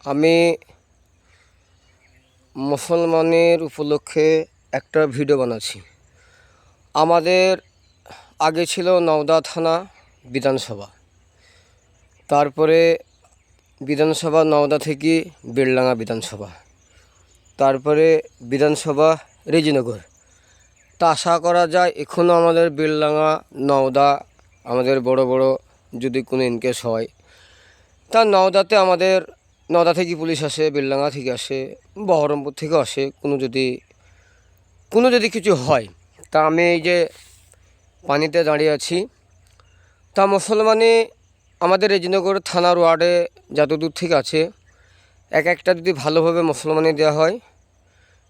আমি মুসলমানের উপলক্ষে একটা ভিডিও বানাচ্ছি। আমাদের আগে ছিল নওদা থানা বিধানসভা, তারপরে বিধানসভা নওদা থেকে বেলডাঙ্গা বিধানসভা, তারপরে বিধানসভা রেজিনগর। তা আশা করা যায় এখনও আমাদের বেলডাঙ্গা নওদা আমাদের বড় বড় যদি কোনো ইনকেস হয়, তা নওদা থেকে পুলিশ আসে, বেলডাঙ্গা থেকে আসে, বহরমপুর থেকেও আসে। কোনো যদি কিছু হয়, তা আমি এই যে পানিতে দাঁড়িয়ে আছি, তা মুসলমানে আমাদের রেজিনগর থানার ওয়ার্ডে যত দূর থেকে আছে, এক একটা যদি ভালোভাবে মুসলমানে দেওয়া হয়,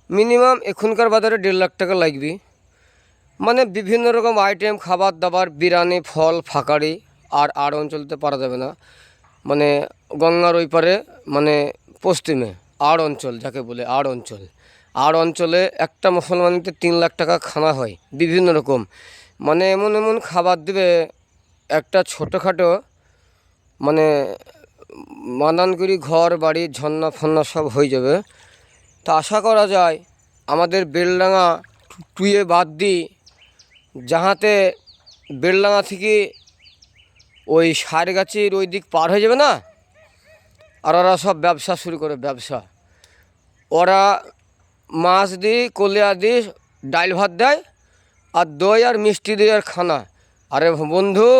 মিনিমাম এখনকার বাজারে 1.5 লাখ টাকা লাগবে। মানে বিভিন্ন রকম আইটেম, খাবার দাবার, বিরিয়ানি, ফল, ফাঁকারি। আর অঞ্চলতে পারা যাবে না, মানে গঙ্গার ওই পারে, মানে পশ্চিমে আড় অঞ্চল যাকে বলে আড় অঞ্চলে একটা মুসলমানিতে 3 লাখ টাকা খানা হয় বিভিন্ন রকম। মানে এমন এমন খাবার দেবে, একটা ছোটোখাটো মানে মানান করি ঘর বাড়ি ঝর্ণা ফন্না সব হয়ে যাবে। তা আশা করা যায় আমাদের বেলডাঙ্গা টুয়ে বাদ দিই, যাহাতে বেলডাঙ্গা থেকে ওই সারগাছির ওই দিক পার হয়ে যাবে না, আর ওরা সব ব্যবসা শুরু করে। ওরা মাছ দিয়ে, কলিয়া দিয়ে ডাল ভাত দেয়, আর দই আর মিষ্টি দিয়ে আর খানা। আরে বন্ধু,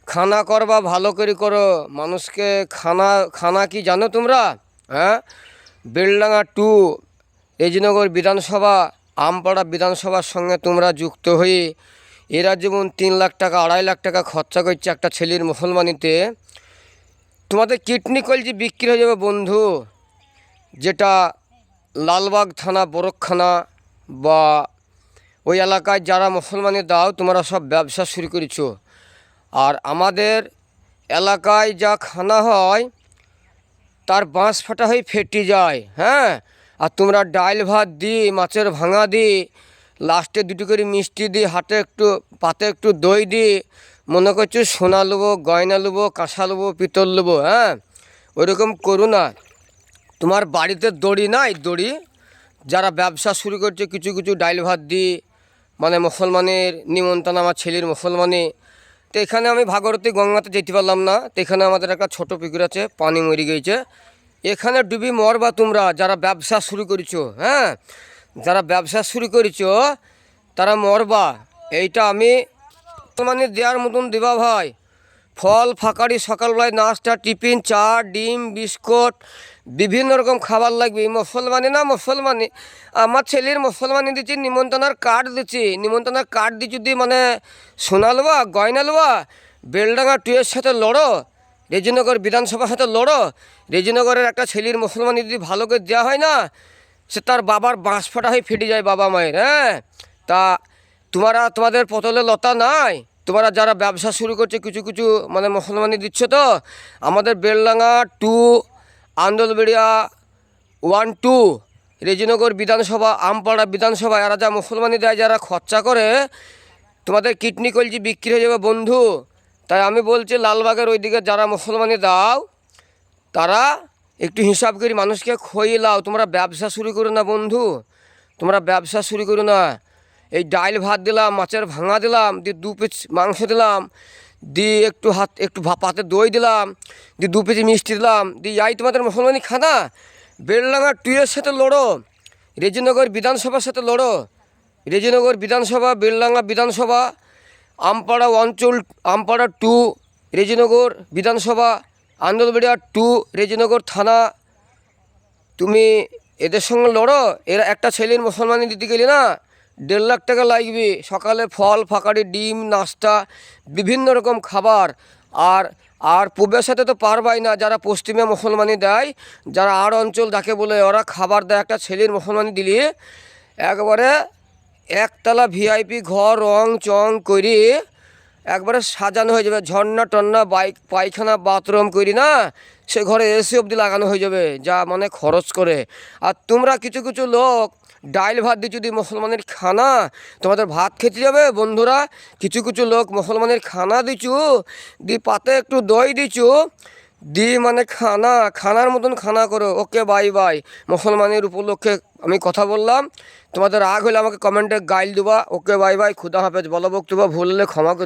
খানা করবা ভালো করে করো, মানুষকে খানা কি জানো তোমরা? হ্যাঁ, বেলডাঙ্গা 2 রেজিনগর বিধানসভা, আমপাড়া বিধানসভার সঙ্গে তোমরা যুক্ত হয়ে এরা যেমন 3 লাখ টাকা 2.5 লাখ টাকা খরচা করছে একটা ছেলের মুসলমানিতে, তোমাদের কিডনি কলজি বিক্রি হয়ে যাবে বন্ধু। যেটা লালবাগ থানা, বরকখানা বা ওই এলাকায় যারা মুসলমানি দাও, তোমরা সব ব্যবসা শুরু করেছো। আর আমাদের এলাকায় যা খানা হয় তার বাঁশ ফাটা হয়ে ফেটে যায়। হ্যাঁ, আর তোমরা ডাল ভাত দিয়ে, মাছের ভাঙা দিয়ে, লাস্টে 2টো করে মিষ্টি দিয়ে, পাতে একটু দই দিয়ে মনে করছো সোনা নেবো, গয়না নেবো, কাঁসা নেবো, পিতল নেবো। হ্যাঁ, ওইরকম করো না। তোমার বাড়িতে দড়ি নাই? দড়ি যারা ব্যবসা শুরু করছে কিছু কিছু ডাল ভাত দিয়ে, মানে মুসলমানের নিমন্ত্রণ, আমার ছেলের মুসলমানে। তো এখানে আমি ভাগরতী গঙ্গাতে যেতে পারলাম না, তো এখানে আমাদের একটা ছোটো পুকুর আছে, পানি মরে গিয়েছে। এখানে ডুবি মরবা তোমরা যারা ব্যবসা শুরু করেছো। হ্যাঁ, যারা ব্যবসা শুরু করেছো তারা মরবা। এইটা আমি মানে দেওয়ার মতন দিবা ভাই। ফল ফাঁকারি, সকালবেলায় নাস্তা, টিফিন, চা, ডিম, বিস্কুট, বিভিন্ন রকম খাবার লাগবে। মুসলমানি না মুসলমানি, আমার ছেলের মুসলমানি দিচ্ছি, নিমন্ত্রণার কার্ড দিচ্ছি যদি মানে সোনা লবা, গয়না লবা, বেলডাঙ্গা 2 এর সাথে লড়ো, রেজিনগর বিধানসভার সাথে লড়ো। রেজিনগরের একটা ছেলের মুসলমানি যদি ভালো করে দেওয়া হয় না, সে তার বাবার বাঁশ ফাটা হয়ে ফেটে যায় বাবা মায়ের। হ্যাঁ, তা তোমাদের পটলে লতা নাই? তোমরা যারা ব্যবসা শুরু করছে কিছু কিছু মানে মুসলমানি দিচ্ছ, তো আমাদের বেলডাঙ্গা 2, আন্দোলবেড়িয়া 1, 2, রেজিনগর বিধানসভা, আমপাড়া বিধানসভা, এরা যা মুসলমানি দেয়, যারা খরচা করে, তোমাদের কিডনি কলজি বিক্রি হয়ে যাবে বন্ধু। তাই আমি বলছি লালবাগের ওইদিকে যারা মুসলমানি দাও, তারা একটু হিসাব করে মানুষকে খইয়ে লাও। তোমরা ব্যবসা শুরু করো না বন্ধু, তোমরা ব্যবসা শুরু করো না। এই ডাল ভাত দিলাম, মাছের ভাঙা দিলাম, দিয়ে 2 পিস মাংস দিলাম, দিয়ে একটু পাতে দই দিলাম, দিয়ে 2 পিস মিষ্টি দিলাম, দিয়ে যাই তোমাদের মুসলমানি খানা। বেলডাঙ্গা 2 এর সাথে লড়ো, রেজিনগর বিধানসভার সাথে লড়ো। রেজিনগর বিধানসভা, বেলডাঙ্গা বিধানসভা, আমপাড়া 2 রেজিনগর বিধানসভা, আন্দোলবেড়িয়া 2 রেজিনগর থানা। তুমি এদের সঙ্গে লড়ো। এরা একটা ছেলের মুসলমানি দিতে গেলে না 1.5 লাখ টাকা লাগবে। সকালে ফল ফাঁকারি, ডিম, নাস্তা, বিভিন্ন রকম খাবার। আর পূবের সাথে তো পারবাই না। যারা পশ্চিমে মুসলমানি দেয়, যারা আড় অঞ্চল যাকে বলে, ওরা খাবার দেয় একটা ছেলের মুসলমানি দিলে একবারে একতলা ভিআইপি ঘর রং চং করে একবারে সাজানো হয়ে যাবে। ঝর্ণা টন্না, পায়খানা, বাথরুম করি না, সে ঘরে এসি অবধি লাগানো হয়ে যাবে, যা মানে খরচ করে। আর তোমরা কিছু কিছু লোক ডাল ভাত দিচ্ছ, যদি মুসলমানের খানা, তোমাদের ভাত খেতে যাবে বন্ধুরা। কিছু কিছু লোক মুসলমানের খানা দিচ্ছ, দিয়ে পাতে একটু দই দিচ্ছ, দি মানে খানা, খানার মতন খানা করো। Okay bye bye. মুসলমানের উপলক্ষে আমি কথা বললাম, তোমাদের রাগ হলে আমাকে কমেন্টে গাইল দেবা। ওকে বাই বাই, খুদা হাফেজ। বলো বক্তব্য ভুল হলে ক্ষমা করে